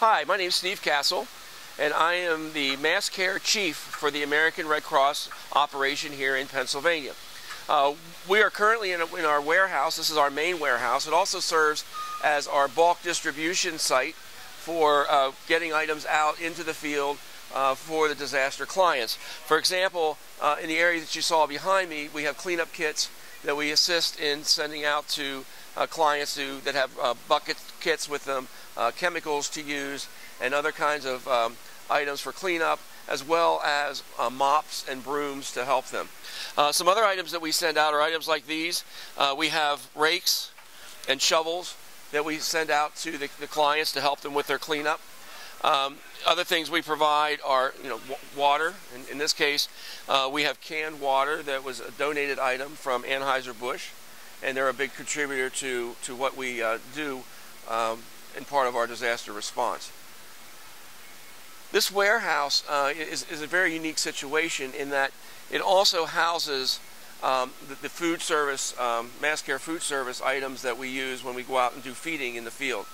Hi, my name is Steve Castle, and I am the Mass Care Chief for the American Red Cross operation here in Pennsylvania. We are currently in our warehouse. This is our main warehouse. It also serves as our bulk distribution site for getting items out into the field for the disaster clients. For example, in the area that you saw behind me, we have cleanup kits that we assist in sending out to clients that have bucket kits with them, chemicals to use, and other kinds of items for cleanup, as well as mops and brooms to help them. Some other items that we send out are items like these. We have rakes and shovels that we send out to the clients to help them with their cleanup. Other things we provide are, water. In this case, we have canned water that was a donated item from Anheuser-Busch, and they're a big contributor to what we do in part of our disaster response. This warehouse is a very unique situation in that it also houses the food service, mass care food service items that we use when we go out and do feeding in the field.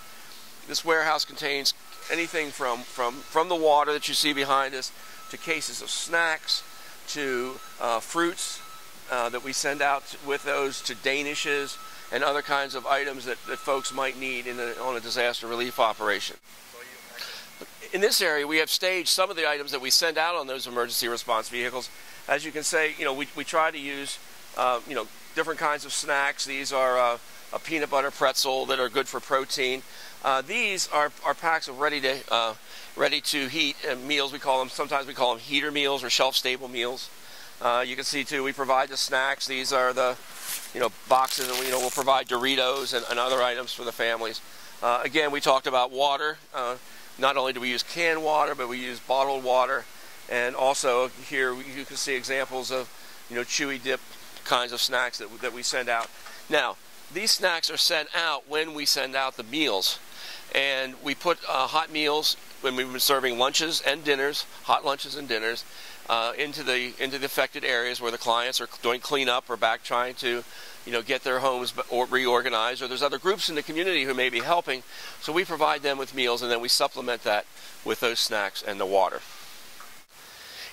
This warehouse contains anything from the water that you see behind us, to cases of snacks, to fruits that we send out with those, to danishes and other kinds of items that folks might need on a disaster relief operation. In this area, we have staged some of the items that we send out on those emergency response vehicles. As you can see, we try to use different kinds of snacks. These are a peanut butter pretzel that are good for protein. These are packs of ready to heat meals. Sometimes we call them heater meals or shelf-stable meals. You can see too, we provide the snacks. These are the boxes, and we'll provide Doritos and other items for the families. Again, we talked about water. Not only do we use canned water, but we use bottled water, and also here you can see examples of chewy dip kinds of snacks that we send out. Now, these snacks are sent out when we send out the meals, and we put hot meals when we've been serving lunches and dinners, hot lunches and dinners, into the affected areas where the clients are doing cleanup or back trying to get their homes reorganized, or there's other groups in the community who may be helping. So we provide them with meals, and then we supplement that with those snacks and the water.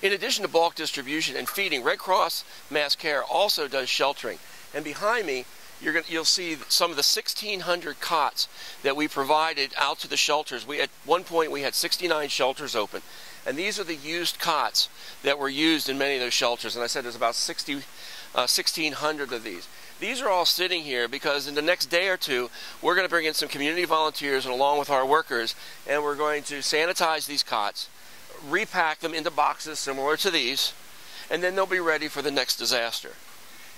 In addition to bulk distribution and feeding, Red Cross Mass Care also does sheltering. And behind me, you'll see some of the 1,600 cots that we provided out to the shelters. At one point we had 69 shelters open, and these are the used cots that were used in many of those shelters. And I said there's about 1,600 of these. These are all sitting here because in the next day or two, we're going to bring in some community volunteers and along with our workers, and we're going to sanitize these cots, repack them into boxes similar to these, and then they'll be ready for the next disaster.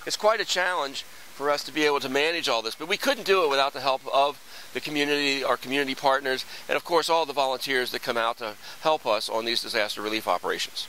It's quite a challenge for us to be able to manage all this, but we couldn't do it without the help of the community, our community partners, and of course all the volunteers that come out to help us on these disaster relief operations.